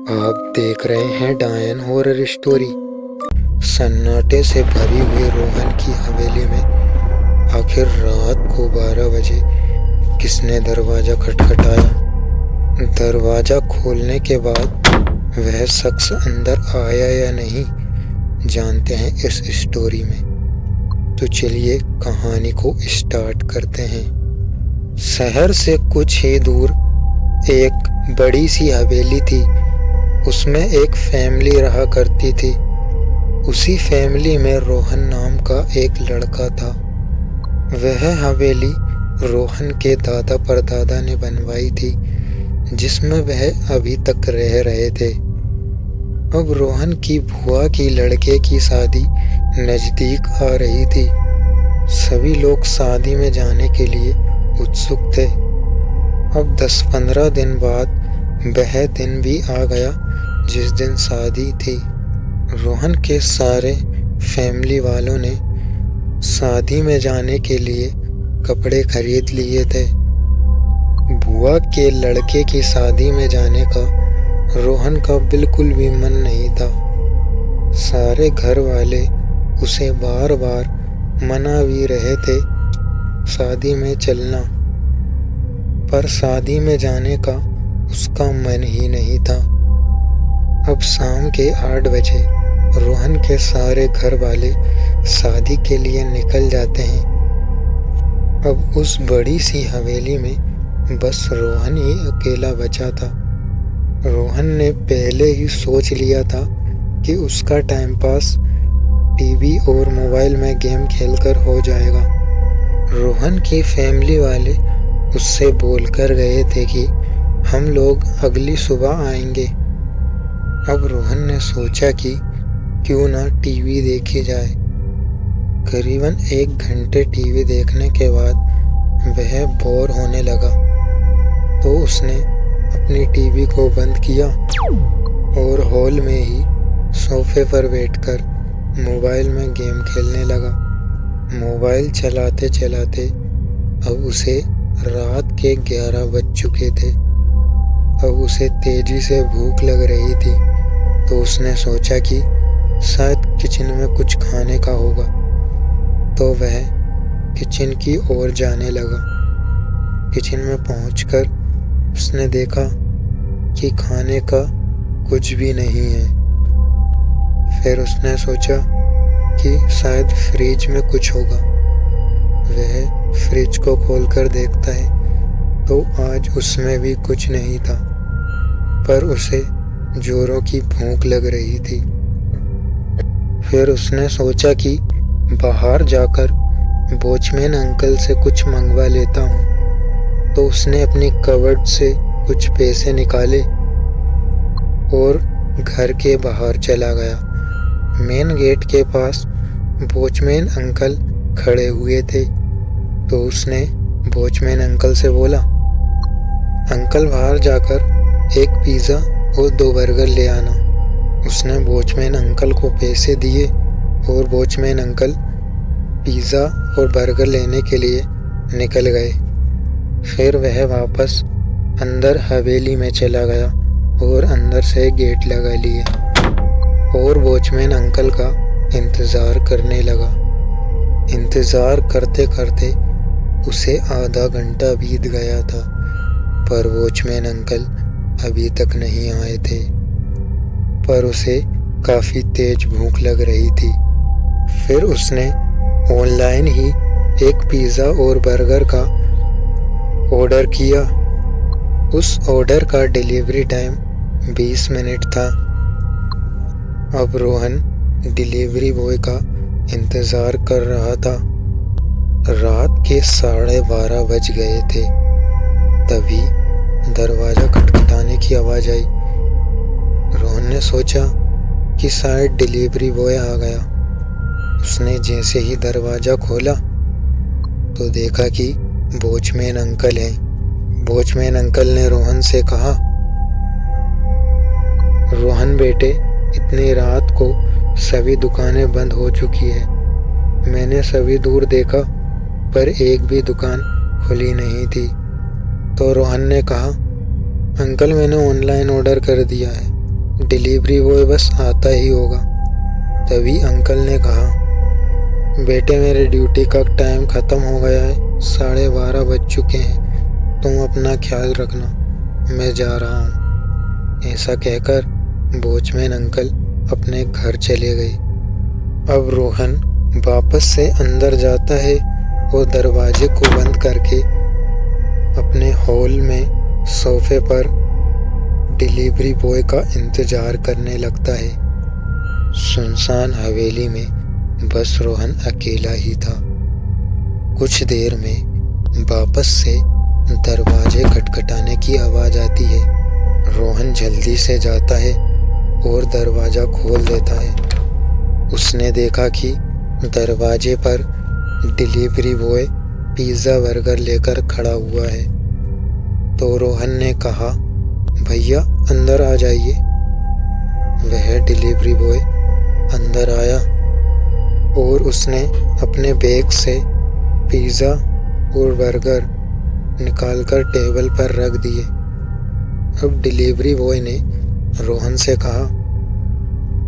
आप देख रहे हैं डायन हॉरर स्टोरी। सन्नाटे से भरी हुई रोहन की हवेली में आखिर रात को 12 बजे किसने दरवाजा खटखटाया। दरवाजा खोलने के बाद वह शख्स अंदर आया या नहीं, जानते हैं इस स्टोरी में। तो चलिए कहानी को स्टार्ट करते हैं। शहर से कुछ ही दूर एक बड़ी सी हवेली थी। उसमें एक फैमिली रहा करती थी। उसी फैमिली में रोहन नाम का एक लड़का था। वह हवेली रोहन के दादा परदादा ने बनवाई थी, जिसमें वह अभी तक रह रहे थे। अब रोहन की बुआ की लड़के की शादी नजदीक आ रही थी। सभी लोग शादी में जाने के लिए उत्सुक थे। अब 10-15 दिन बाद वह दिन भी आ गया जिस दिन शादी थी। रोहन के सारे फैमिली वालों ने शादी में जाने के लिए कपड़े खरीद लिए थे। बुआ के लड़के की शादी में जाने का रोहन का बिल्कुल भी मन नहीं था। सारे घर वाले उसे बार बार मना भी रहे थे शादी में चलना, पर शादी में जाने का उसका मन ही नहीं था। अब शाम के 8 बजे रोहन के सारे घर वाले शादी के लिए निकल जाते हैं। अब उस बड़ी सी हवेली में बस रोहन ही अकेला बचा था। रोहन ने पहले ही सोच लिया था कि उसका टाइम पास टीवी और मोबाइल में गेम खेलकर हो जाएगा। रोहन की फैमिली वाले उससे बोलकर गए थे कि हम लोग अगली सुबह आएंगे। अब रोहन ने सोचा कि क्यों ना टीवी देखी जाए। करीबन 1 घंटे टीवी देखने के बाद वह बोर होने लगा, तो उसने अपनी टीवी को बंद किया और हॉल में ही सोफे पर बैठकर मोबाइल में गेम खेलने लगा। मोबाइल चलाते चलाते अब उसे रात के 11 बज चुके थे। अब उसे तेजी से भूख लग रही थी, तो उसने सोचा कि शायद किचन में कुछ खाने का होगा, तो वह किचन की ओर जाने लगा। किचन में पहुंचकर उसने देखा कि खाने का कुछ भी नहीं है। फिर उसने सोचा कि शायद फ्रिज में कुछ होगा। वह फ्रिज को खोलकर देखता है तो आज उसमें भी कुछ नहीं था, पर उसे जोरों की भूख लग रही थी। फिर उसने सोचा कि बाहर जाकर वॉचमैन अंकल से कुछ मंगवा लेता हूँ। तो उसने अपनी कबर्ड से कुछ पैसे निकाले और घर के बाहर चला गया। मेन गेट के पास वॉचमैन अंकल खड़े हुए थे, तो उसने वॉचमैन अंकल से बोला, अंकल बाहर जाकर एक पिज़्ज़ा और 2 बर्गर ले आना। उसने वॉचमैन अंकल को पैसे दिए और वॉचमैन अंकल पिज़्ज़ा और बर्गर लेने के लिए निकल गए। फिर वह वापस अंदर हवेली में चला गया और अंदर से गेट लगा लिए और वॉचमैन अंकल का इंतज़ार करने लगा। इंतज़ार करते करते उसे आधा घंटा बीत गया था, पर वॉचमैन अंकल अभी तक नहीं आए थे। पर उसे काफ़ी तेज भूख लग रही थी। फिर उसने ऑनलाइन ही एक पिज़्ज़ा और बर्गर का ऑर्डर किया। उस ऑर्डर का डिलीवरी टाइम 20 मिनट था। अब रोहन डिलीवरी बॉय का इंतज़ार कर रहा था। रात के 12:30 बज गए थे। तभी दरवाज़ा खटखटाने की आवाज़ आई। रोहन ने सोचा कि शायद डिलीवरी बॉय आ गया। उसने जैसे ही दरवाज़ा खोला तो देखा कि वॉचमैन अंकल हैं। वॉचमैन अंकल ने रोहन से कहा, रोहन बेटे, इतनी रात को सभी दुकानें बंद हो चुकी है। मैंने सभी दूर देखा, पर एक भी दुकान खुली नहीं थी। तो रोहन ने कहा, अंकल मैंने ऑनलाइन ऑर्डर कर दिया है, डिलीवरी बॉय बस आता ही होगा। तभी अंकल ने कहा, बेटे मेरे ड्यूटी का टाइम ख़त्म हो गया है, 12:30 बज चुके हैं, तुम अपना ख्याल रखना, मैं जा रहा हूँ। ऐसा कहकर वॉचमैन अंकल अपने घर चले गए। अब रोहन वापस से अंदर जाता है और दरवाजे को बंद करके अपने हॉल में सोफे पर डिलीवरी बॉय का इंतज़ार करने लगता है। सुनसान हवेली में बस रोहन अकेला ही था। कुछ देर में वापस से दरवाजे खटखटाने की आवाज़ आती है। रोहन जल्दी से जाता है और दरवाज़ा खोल देता है। उसने देखा कि दरवाजे पर डिलीवरी बॉय पिज़्ज़ा बर्गर लेकर खड़ा हुआ है। तो रोहन ने कहा, भैया अंदर आ जाइए। वह डिलीवरी बॉय अंदर आया और उसने अपने बैग से पिज़्ज़ा और बर्गर निकालकर टेबल पर रख दिए। अब डिलीवरी बॉय ने रोहन से कहा,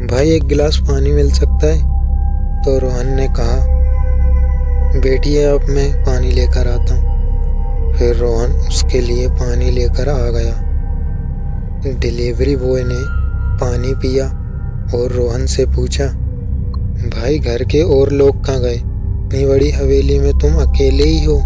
भाई एक गिलास पानी मिल सकता है? तो रोहन ने कहा, बैठिए अब मैं पानी लेकर आता हूँ। फिर रोहन उसके लिए पानी लेकर आ गया। डिलीवरी बॉय ने पानी पिया और रोहन से पूछा, भाई घर के और लोग कहाँ गए? इतनी बड़ी हवेली में तुम अकेले ही हो?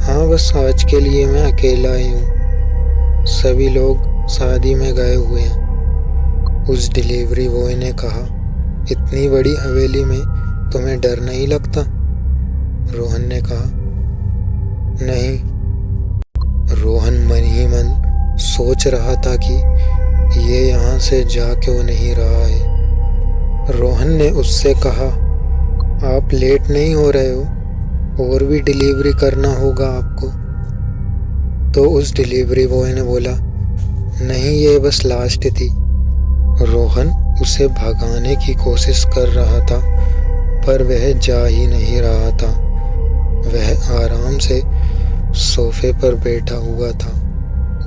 हाँ बस आज के लिए मैं अकेला ही हूँ, सभी लोग शादी में गए हुए हैं। उस डिलीवरी बॉय ने कहा, इतनी बड़ी हवेली में तुम्हें डर नहीं लगता? रोहन ने कहा, नहीं। रोहन मन ही मन सोच रहा था कि ये यहाँ से जा क्यों नहीं रहा है। रोहन ने उससे कहा, आप लेट नहीं हो रहे हो? और भी डिलीवरी करना होगा आपको? तो उस डिलीवरी बॉय ने बोला, नहीं ये बस लास्ट थी। रोहन उसे भगाने की कोशिश कर रहा था पर वह जा ही नहीं रहा था। वह आराम से सोफे पर बैठा हुआ था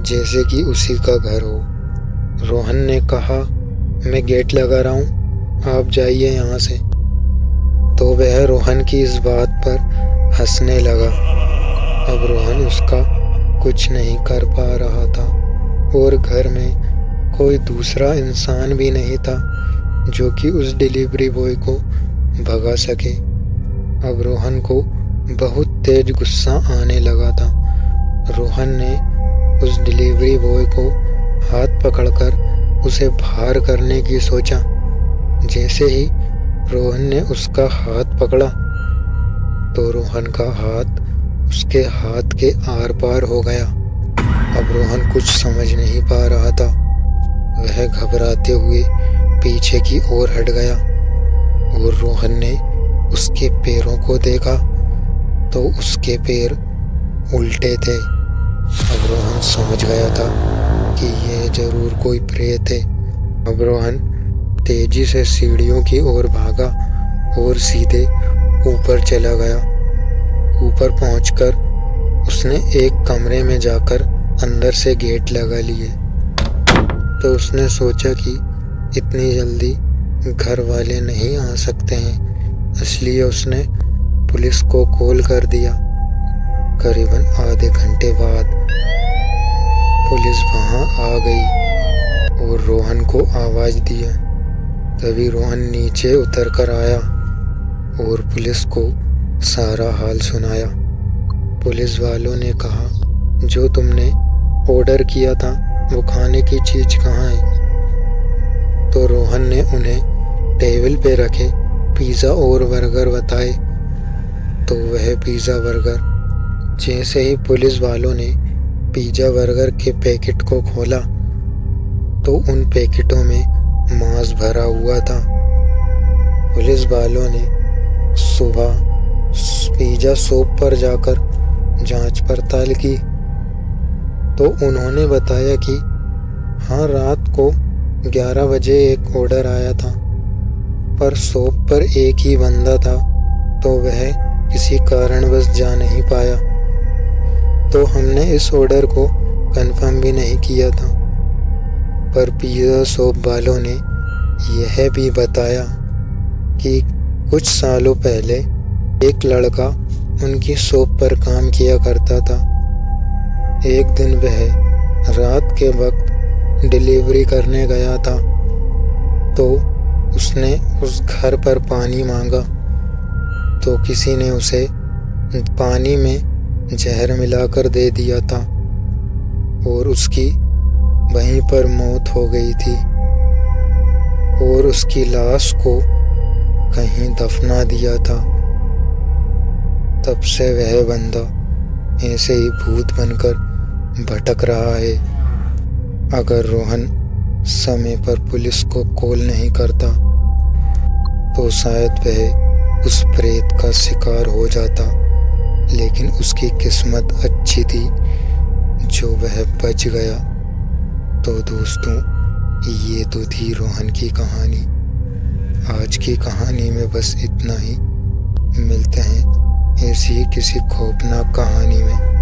जैसे कि उसी का घर हो। रोहन ने कहा, मैं गेट लगा रहा हूँ, आप जाइए यहाँ से। तो वह रोहन की इस बात पर हंसने लगा। अब रोहन उसका कुछ नहीं कर पा रहा था और घर में कोई दूसरा इंसान भी नहीं था जो कि उस डिलीवरी बॉय को भगा सके। अब रोहन को बहुत तेज गुस्सा आने लगा था। रोहन ने उस डिलीवरी बॉय को हाथ पकड़कर उसे बाहर करने की सोचा। जैसे ही रोहन ने उसका हाथ पकड़ा तो रोहन का हाथ उसके हाथ के आर पार हो गया। अब रोहन कुछ समझ नहीं पा रहा था। वह घबराते हुए पीछे की ओर हट गया और रोहन ने उसके पैरों को देखा तो उसके पैर उल्टे थे। अब रोहन समझ गया था कि यह जरूर कोई प्रेत है। अब रोहन तेजी से सीढ़ियों की ओर भागा और सीधे ऊपर चला गया। ऊपर पहुंचकर उसने एक कमरे में जाकर अंदर से गेट लगा लिए। तो उसने सोचा कि इतनी जल्दी घर वाले नहीं आ सकते हैं, इसलिए उसने पुलिस को कॉल कर दिया। करीबन आधे घंटे बाद पुलिस वहां आ गई और रोहन को आवाज़ दिया। तभी रोहन नीचे उतर कर आया और पुलिस को सारा हाल सुनाया। पुलिस वालों ने कहा, जो तुमने ऑर्डर किया था वो खाने की चीज़ कहाँ है? तो रोहन ने उन्हें टेबल पे रखे पिज़्ज़ा और बर्गर बताए। तो वह पिज़्ज़ा बर्गर, जैसे ही पुलिस वालों ने पिज़्ज़ा बर्गर के पैकेट को खोला तो उन पैकेटों में मांस भरा हुआ था। पुलिस वालों ने सुबह पिज़्ज़ा शॉप पर जाकर जांच पड़ताल की तो उन्होंने बताया कि हाँ, रात को 11 बजे एक ऑर्डर आया था पर शॉप पर एक ही बंदा था तो वह किसी कारणवश जा नहीं पाया, तो हमने इस ऑर्डर को कंफर्म भी नहीं किया था। पर पिज़्ज़ा शॉप वालों ने यह भी बताया कि कुछ सालों पहले एक लड़का उनकी शॉप पर काम किया करता था। एक दिन वह रात के वक्त डिलीवरी करने गया था, तो उसने उस घर पर पानी मांगा, तो किसी ने उसे पानी में जहर मिलाकर दे दिया था और उसकी वहीं पर मौत हो गई थी और उसकी लाश को कहीं दफना दिया था। तब से वह बंदा ऐसे ही भूत बनकर भटक रहा है। अगर रोहन समय पर पुलिस को कॉल नहीं करता तो शायद वह उस प्रेत का शिकार हो जाता, लेकिन उसकी किस्मत अच्छी थी जो वह बच गया। तो दोस्तों, ये तो थी रोहन की कहानी। आज की कहानी में बस इतना ही। मिलते हैं ऐसी ही किसी खौफनाक कहानी में।